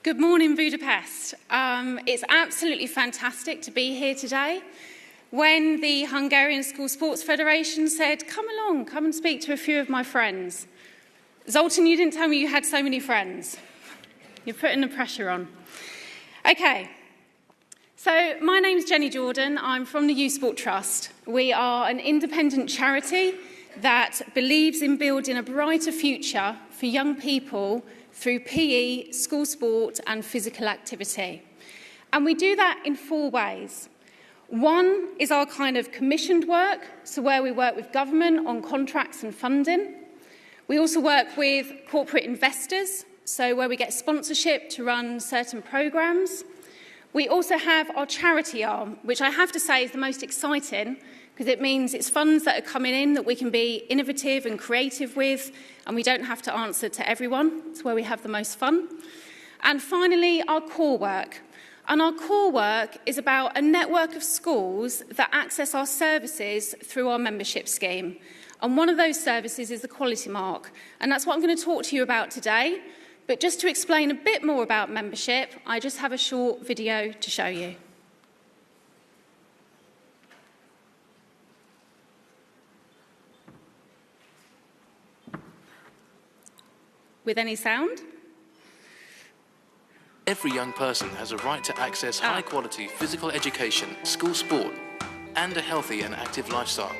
Good morning, Budapest. It's absolutely fantastic to be here today. When the Hungarian School Sports Federation said, come along, come and speak to a few of my friends. Zoltan, you didn't tell me you had so many friends. You're putting the pressure on. Okay, so my name's Jennie Jordan. I'm from the Youth Sport Trust. We are an independent charity that believes in building a brighter future for young people through PE, school sport and physical activity. And we do that in 4 ways. One is our kind of commissioned work, so where we work with government on contracts and funding. We also work with corporate investors, so where we get sponsorship to run certain programmes. We also have our charity arm, which I have to say is the most exciting, because it means it's funds that are coming in that we can be innovative and creative with, and we don't have to answer to everyone. It's where we have the most fun. And finally, our core work. And our core work is about a network of schools that access our services through our membership scheme. And one of those services is the Quality Mark. And that's what I'm going to talk to you about today. But just to explain a bit more about membership, I just have a short video to show you. With any sound? Every young person has a right to access high-quality physical education, school sport, and a healthy and active lifestyle.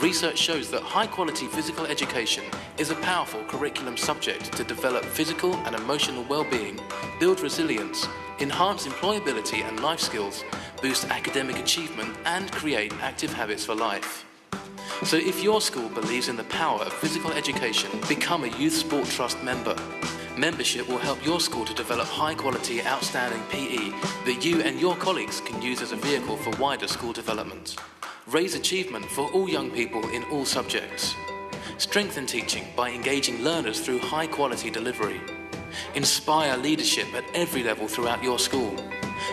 Research shows that high-quality physical education is a powerful curriculum subject to develop physical and emotional well-being, build resilience, enhance employability and life skills, boost academic achievement, and create active habits for life. So if your school believes in the power of physical education, become a Youth Sport Trust member. Membership will help your school to develop high-quality, outstanding PE that you and your colleagues can use as a vehicle for wider school development. Raise achievement for all young people in all subjects. Strengthen teaching by engaging learners through high-quality delivery. Inspire leadership at every level throughout your school.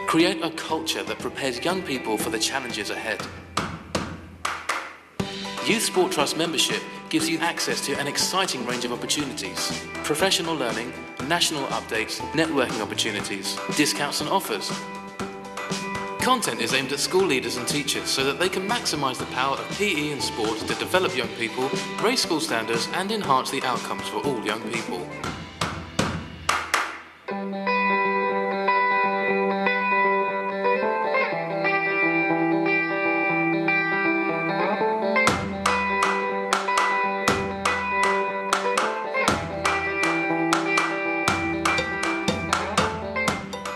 Create a culture that prepares young people for the challenges ahead. Youth Sport Trust membership gives you access to an exciting range of opportunities. Professional learning, national updates, networking opportunities, discounts and offers. Content is aimed at school leaders and teachers so that they can maximise the power of PE and sport to develop young people, raise school standards and enhance the outcomes for all young people.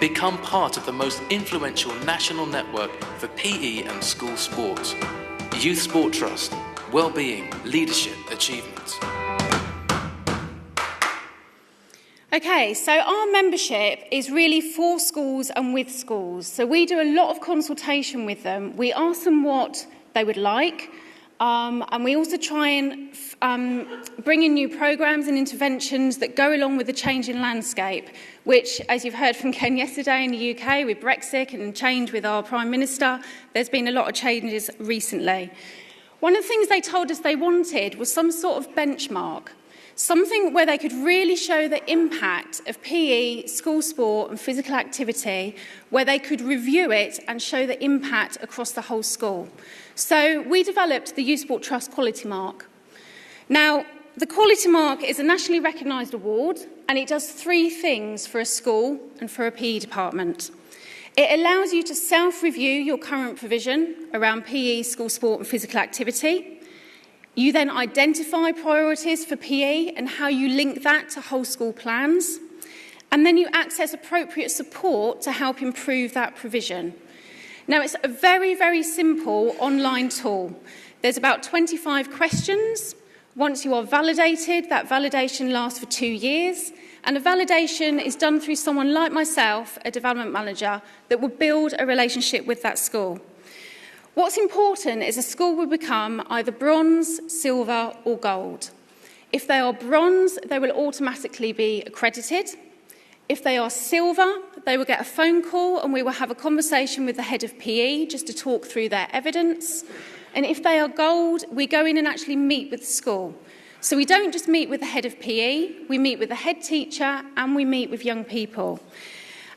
Become part of the most influential national network for PE and school sports. Youth Sport Trust, well-being, leadership, achievement. Okay, so our membership is really for schools and with schools. So we do a lot of consultation with them. We ask them what they would like, and we also try and bring in new programmes and interventions that go along with the changing landscape, which, as you've heard from Ken yesterday in the UK, with Brexit and change with our Prime Minister, there's been a lot of changes recently. One of the things they told us they wanted was some sort of benchmark, something where they could really show the impact of PE, school sport and physical activity, where they could review it and show the impact across the whole school. So we developed the Youth Sport Trust Quality Mark. Now, the Quality Mark is a nationally recognised award, and it does 3 things for a school and for a PE department. It allows you to self-review your current provision around PE, school sport and physical activity. You then identify priorities for PE and how you link that to whole school plans. And then you access appropriate support to help improve that provision. Now, it's a very, very simple online tool. There's about 25 questions. Once you are validated, that validation lasts for 2 years. And a validation is done through someone like myself, a development manager, that will build a relationship with that school. What's important is a school will become either bronze, silver or gold. If they are bronze, they will automatically be accredited. If they are silver, they will get a phone call and we will have a conversation with the head of PE just to talk through their evidence. And if they are gold, we go in and actually meet with the school. So we don't just meet with the head of PE, we meet with the head teacher and we meet with young people.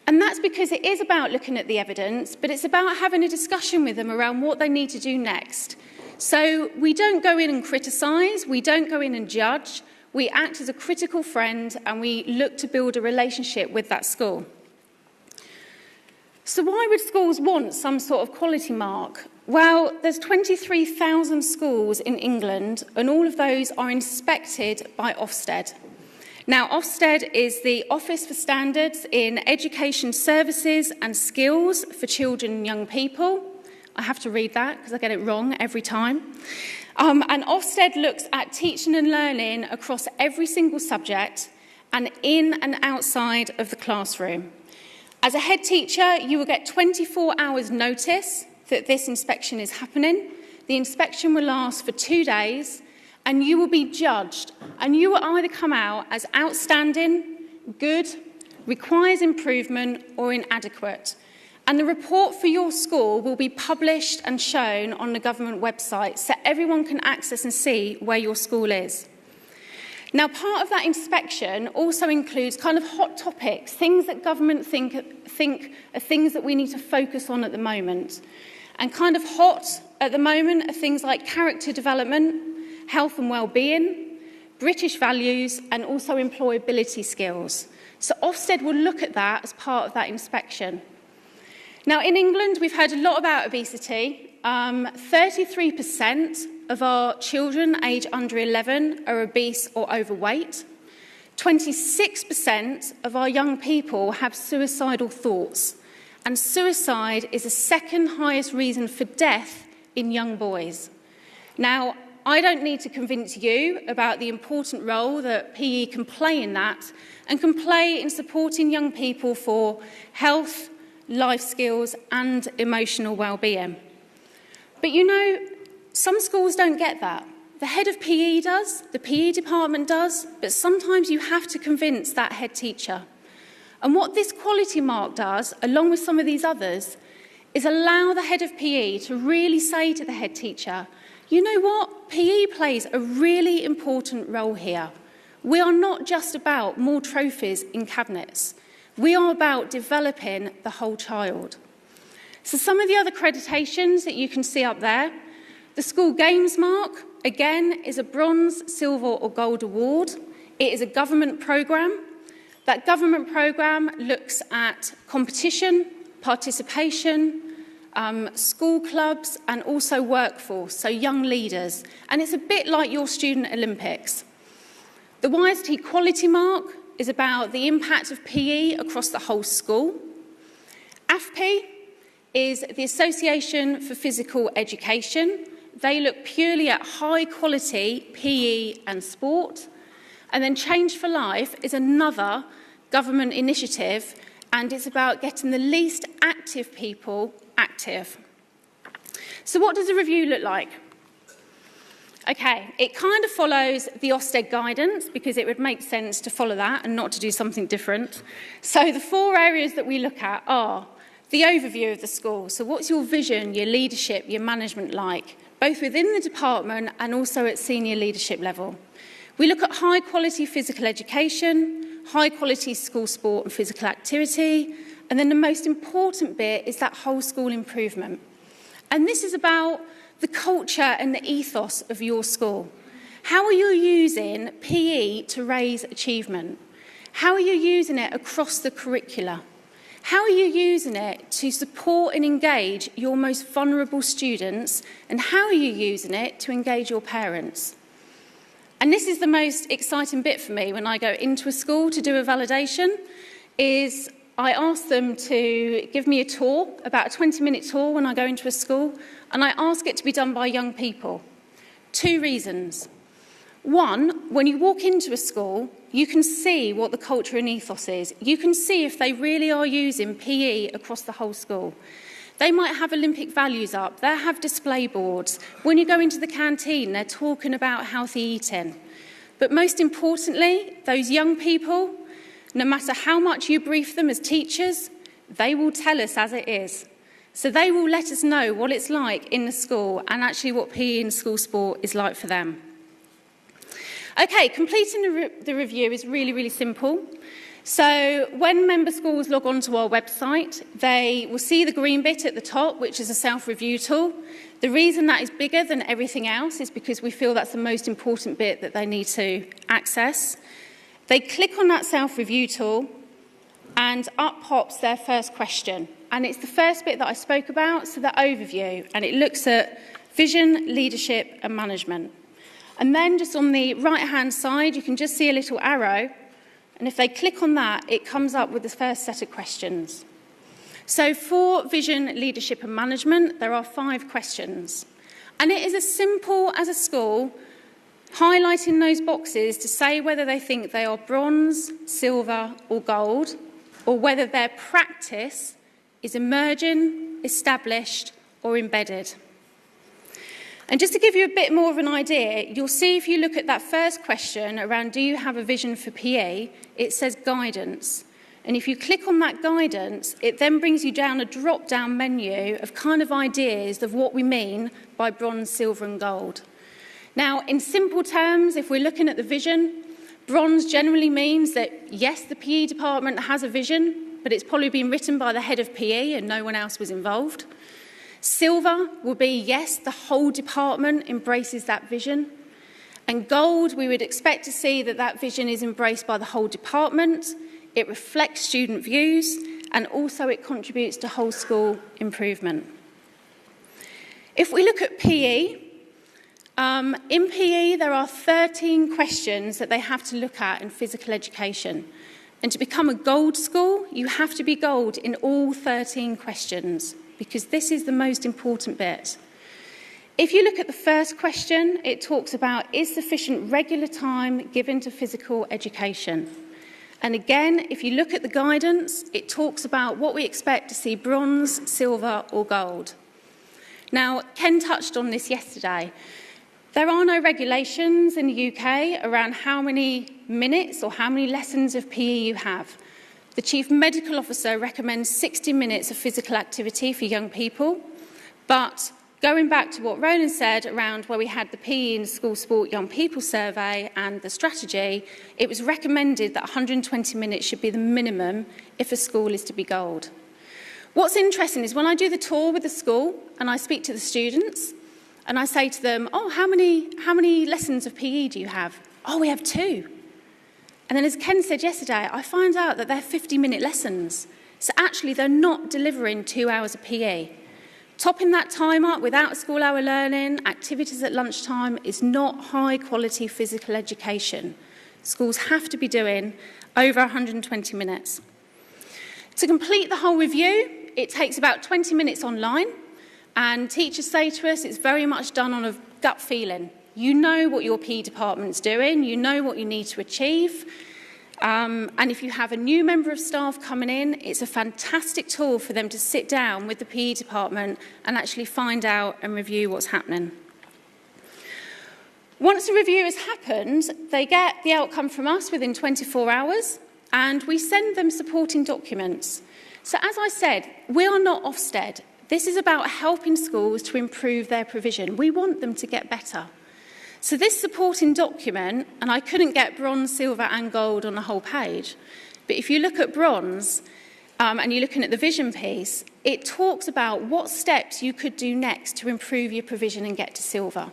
And that's because it is about looking at the evidence, but it's about having a discussion with them around what they need to do next. So we don't go in and criticise, we don't go in and judge, we act as a critical friend and we look to build a relationship with that school. So why would schools want some sort of quality mark? Well, there's 23,000 schools in England and all of those are inspected by Ofsted. Now, Ofsted is the Office for Standards in Education Services and Skills for Children and Young People. I have to read that because I get it wrong every time. And Ofsted looks at teaching and learning across every single subject and in and outside of the classroom. As a head teacher, you will get 24 hours notice that this inspection is happening. The inspection will last for 2 days and you will be judged and you will either come out as outstanding, good, requires improvement or inadequate. And the report for your school will be published and shown on the government website so everyone can access and see where your school is. Now, part of that inspection also includes kind of hot topics, things that government think are things that we need to focus on at the moment. And kind of hot at the moment are things like character development, health and well-being, British values, and also employability skills. So Ofsted will look at that as part of that inspection. Now, in England, we've heard a lot about obesity. 33% of our children aged under 11 are obese or overweight. 26% of our young people have suicidal thoughts. And suicide is the second highest reason for death in young boys. Now, I don't need to convince you about the important role that PE can play in that and can play in supporting young people for health, life skills and emotional well-being. But you know, some schools don't get that. The head of PE does, the PE department does, but sometimes you have to convince that head teacher. And what this quality mark does, along with some of these others, is allow the head of PE to really say to the head teacher, you know what, PE plays a really important role here. We are not just about more trophies in cabinets. We are about developing the whole child. So some of the other accreditations that you can see up there, the School Games Mark, again, is a bronze, silver or gold award. It is a government programme. That government programme looks at competition, participation, school clubs and also workforce, so young leaders. And it's a bit like your Student Olympics. The YST Quality Mark is about the impact of PE across the whole school. AFPE is the Association for Physical Education. They look purely at high quality PE and sport. And then Change for Life is another government initiative and it's about getting the least active people active. So what does a review look like? Okay, it kind of follows the Ofsted guidance because it would make sense to follow that and not to do something different. So the 4 areas that we look at are the overview of the school. So what's your vision, your leadership, your management like, both within the department and also at senior leadership level. We look at high quality physical education, high quality school sport and physical activity, and then the most important bit is that whole school improvement. And this is about the culture and the ethos of your school. How are you using PE to raise achievement? How are you using it across the curricula? How are you using it to support and engage your most vulnerable students? And how are you using it to engage your parents? And this is the most exciting bit for me when I go into a school to do a validation, is I ask them to give me a tour, about a 20-minute tour when I go into a school, and I ask it to be done by young people. 2 reasons. 1, when you walk into a school, you can see what the culture and ethos is. You can see if they really are using PE across the whole school. They might have Olympic values up, they have display boards. When you go into the canteen, they're talking about healthy eating. But most importantly, those young people, no matter how much you brief them as teachers, they will tell us as it is. So they will let us know what it's like in the school and actually what PE and school sport is like for them. Okay, completing the review is really, really simple. So when member schools log onto our website, they will see the green bit at the top, which is a self-review tool. The reason that is bigger than everything else is because we feel that's the most important bit that they need to access. They click on that self-review tool and up pops their first question. And it's the first bit that I spoke about, so the overview, and it looks at vision, leadership and management. And then just on the right-hand side, you can just see a little arrow, and if they click on that, it comes up with the first set of questions. So for vision, leadership and management, there are 5 questions. And it is as simple as a school highlighting those boxes to say whether they think they are bronze, silver or gold, or whether their practice is emerging, established or embedded. And just to give you a bit more of an idea, you'll see if you look at that first question around do you have a vision for PE, it says guidance. And if you click on that guidance, it then brings you down a drop-down menu of kind of ideas of what we mean by bronze, silver and gold. Now, in simple terms, if we're looking at the vision, bronze generally means that, yes, the PE department has a vision, but it's probably been written by the head of PE and no one else was involved. Silver will be, yes, the whole department embraces that vision. And gold, we would expect to see that that vision is embraced by the whole department, it reflects student views, and also it contributes to whole school improvement. If we look at PE, in PE there are 13 questions that they have to look at in physical education. And to become a gold school, you have to be gold in all 13 questions, because this is the most important bit. If you look at the first question, it talks about is sufficient regular time given to physical education. And again, if you look at the guidance, it talks about what we expect to see bronze, silver or gold. Now, Ken touched on this yesterday. There are no regulations in the UK around how many minutes or how many lessons of PE you have. The Chief Medical Officer recommends 60 minutes of physical activity for young people, but going back to what Roland said around where we had the PE in School Sport Young People survey and the strategy, it was recommended that 120 minutes should be the minimum if a school is to be gold. What's interesting is when I do the tour with the school and I speak to the students and I say to them, oh, how many lessons of PE do you have? Oh, we have 2. And then as Ken said yesterday, I find out that they're 50-minute lessons. So actually they're not delivering 2 hours of PE. Topping that time up without school hour learning, activities at lunchtime is not high quality physical education. Schools have to be doing over 120 minutes. To complete the whole review, it takes about 20 minutes online, and teachers say to us it's very much done on a gut feeling. You know what your PE department's doing, you know what you need to achieve, and if you have a new member of staff coming in, it's a fantastic tool for them to sit down with the PE department and actually find out and review what's happening. Once a review has happened, they get the outcome from us within 24 hours, and we send them supporting documents. So as I said, we are not Ofsted. This is about helping schools to improve their provision. We want them to get better. So this supporting document, and I couldn't get bronze, silver and gold on the whole page, but if you look at bronze and you're looking at the vision piece, it talks about what steps you could do next to improve your provision and get to silver.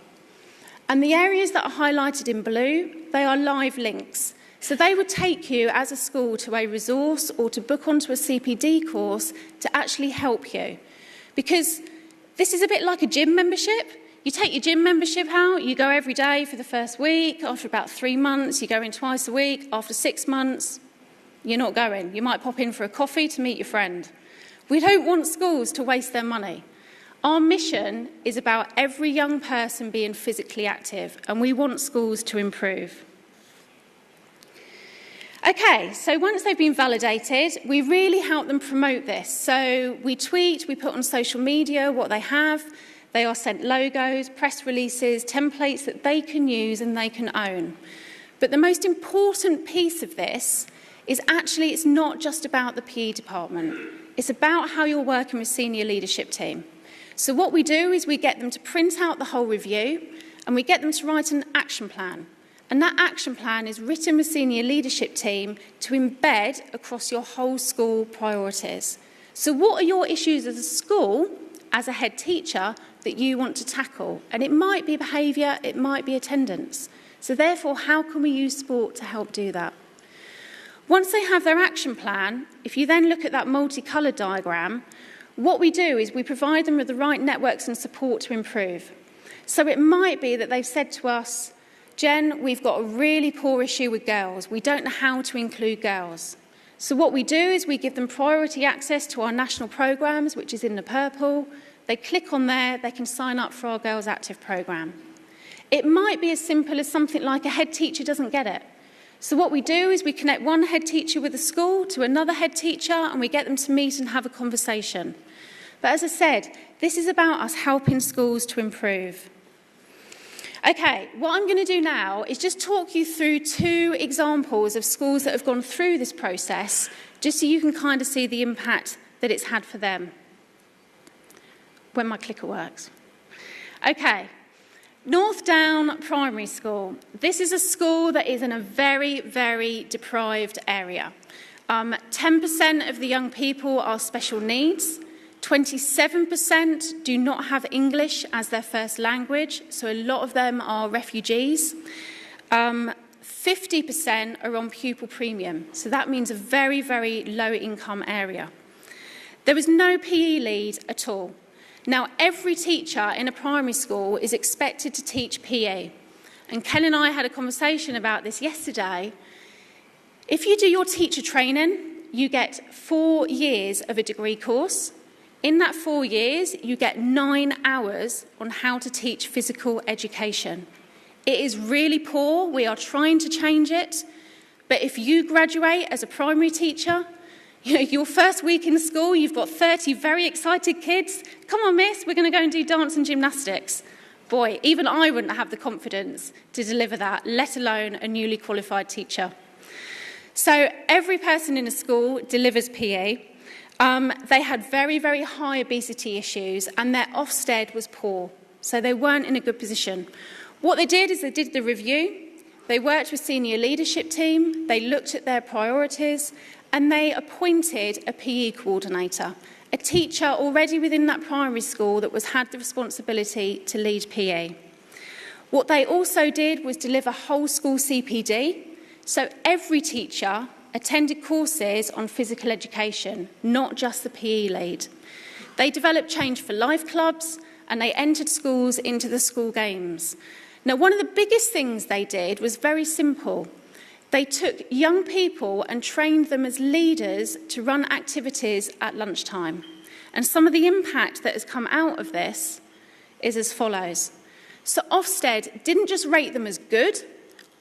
And the areas that are highlighted in blue, they are live links. So they would take you as a school to a resource or to book onto a CPD course to actually help you. Because this is a bit like a gym membership. You take your gym membership out, you go every day for the first week, after about 3 months, you go in twice a week, after 6 months, you're not going. You might pop in for a coffee to meet your friend. We don't want schools to waste their money. Our mission is about every young person being physically active, and we want schools to improve. Okay, so once they've been validated, we really help them promote this. So we tweet, we put on social media what they have. They are sent logos, press releases, templates that they can use and they can own. But the most important piece of this is actually it's not just about the PE department. It's about how you're working with senior leadership team. So what we do is we get them to print out the whole review and we get them to write an action plan. And that action plan is written with senior leadership team to embed across your whole school priorities. So what are your issues as a school, as a head teacher, that you want to tackle? And it might be behaviour, it might be attendance. So therefore, how can we use sport to help do that? Once they have their action plan, if you then look at that multicoloured diagram, what we do is we provide them with the right networks and support to improve. So it might be that they've said to us, Jen, we've got a really poor issue with girls. We don't know how to include girls. So what we do is we give them priority access to our national programmes, which is in the purple. They click on there, they can sign up for our Girls Active programme. It might be as simple as something like a head teacher doesn't get it. So what we do is we connect one head teacher with a school to another head teacher, and we get them to meet and have a conversation. But as I said, this is about us helping schools to improve. Okay, what I'm going to do now is just talk you through 2 examples of schools that have gone through this process, just so you can kind of see the impact that it's had for them. When my clicker works. Okay, North Down Primary School. This is a school that is in a very, very deprived area. 10% of the young people are special needs. 27% do not have English as their first language, so a lot of them are refugees. 50% are on pupil premium, so that means a very, very low income area. There was no PE lead at all. Now, every teacher in a primary school is expected to teach PE. And Ken and I had a conversation about this yesterday. If you do your teacher training, you get 4 years of a degree course. In that 4 years, you get 9 hours on how to teach physical education. It is really poor. We are trying to change it. But if you graduate as a primary teacher, your first week in school, you've got 30 very excited kids. Come on, miss, we're going to go and do dance and gymnastics. Boy, even I wouldn't have the confidence to deliver that, let alone a newly qualified teacher. So every person in a school delivers PE. They had very, very high obesity issues, and their Ofsted was poor. So they weren't in a good position. What they did is they did the review. They worked with senior leadership team. They looked at their priorities, and they appointed a PE coordinator, a teacher already within that primary school that had the responsibility to lead PE. What they also did was deliver whole school CPD, so every teacher attended courses on physical education, not just the PE lead. They developed Change for Life clubs, and they entered schools into the school games. Now, one of the biggest things they did was very simple. They took young people and trained them as leaders to run activities at lunchtime. And some of the impact that has come out of this is as follows. So Ofsted didn't just rate them as good.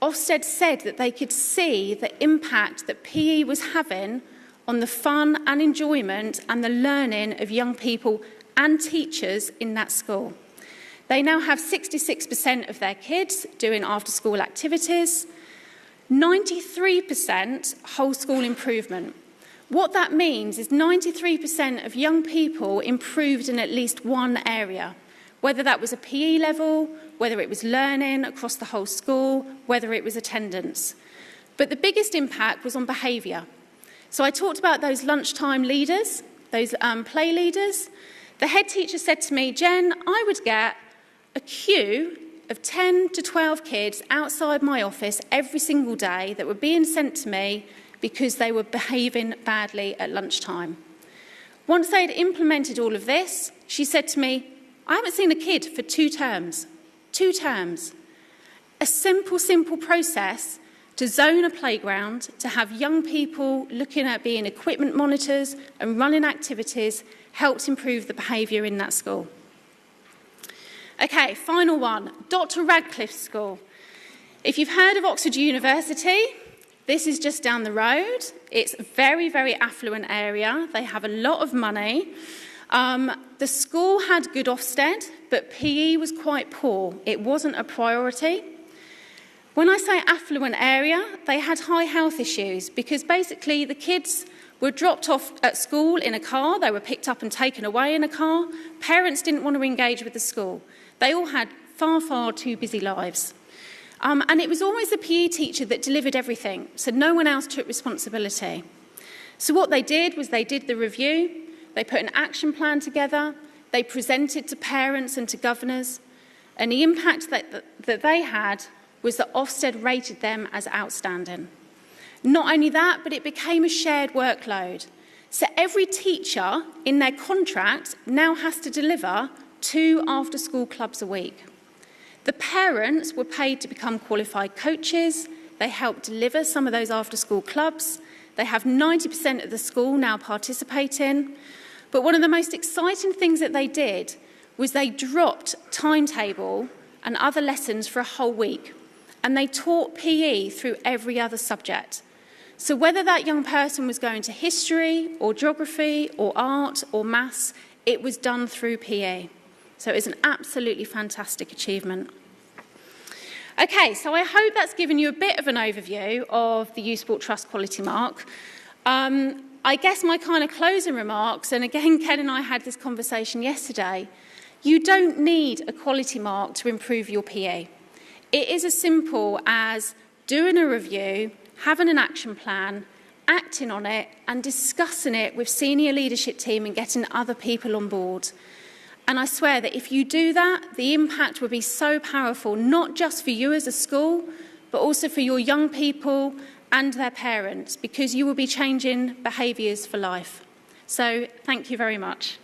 Ofsted said that they could see the impact that PE was having on the fun and enjoyment and the learning of young people and teachers in that school. They now have 66% of their kids doing after-school activities, 93% whole school improvement. What that means is 93% of young people improved in at least one area, whether that was a PE level, whether it was learning across the whole school, whether it was attendance. But the biggest impact was on behaviour. So I talked about those lunchtime leaders, those play leaders. The head teacher said to me, Jen, I would get a queue of 10 to 12 kids outside my office every single day that were being sent to me because they were behaving badly at lunchtime. Once they had implemented all of this, she said to me, I haven't seen a kid for 2 terms. 2 terms. A simple process to zone a playground, to have young people looking at being equipment monitors and running activities helped improve the behaviour in that school. Okay, final one, Dr. Radcliffe School. If you've heard of Oxford University, this is just down the road. It's a very, very affluent area. They have a lot of money. The school had good Ofsted, but PE was quite poor. It wasn't a priority. When I say affluent area, they had high health issues because basically the kids were dropped off at school in a car. They were picked up and taken away in a car. Parents didn't want to engage with the school. They all had far, far too busy lives. And it was always the PE teacher that delivered everything, so no one else took responsibility. So what they did was they did the review, they put an action plan together, they presented to parents and to governors, and the impact that they had was that Ofsted rated them as outstanding. Not only that, but it became a shared workload. So every teacher in their contract now has to deliver 2 after-school clubs a week. The parents were paid to become qualified coaches. They helped deliver some of those after-school clubs. They have 90% of the school now participating. But one of the most exciting things that they did was they dropped timetable and other lessons for a whole week. And they taught PE through every other subject. So whether that young person was going to history or geography or art or maths, it was done through PE. So it was an absolutely fantastic achievement. Okay, so I hope that's given you a bit of an overview of the Youth Sport Trust Quality Mark. I guess my kind of closing remarks, and again, Ken and I had this conversation yesterday, you don't need a quality mark to improve your PE. It is as simple as doing a review, having an action plan, acting on it and discussing it with senior leadership team and getting other people on board. And I swear that if you do that, the impact will be so powerful, not just for you as a school, but also for your young people and their parents, because you will be changing behaviours for life. So thank you very much.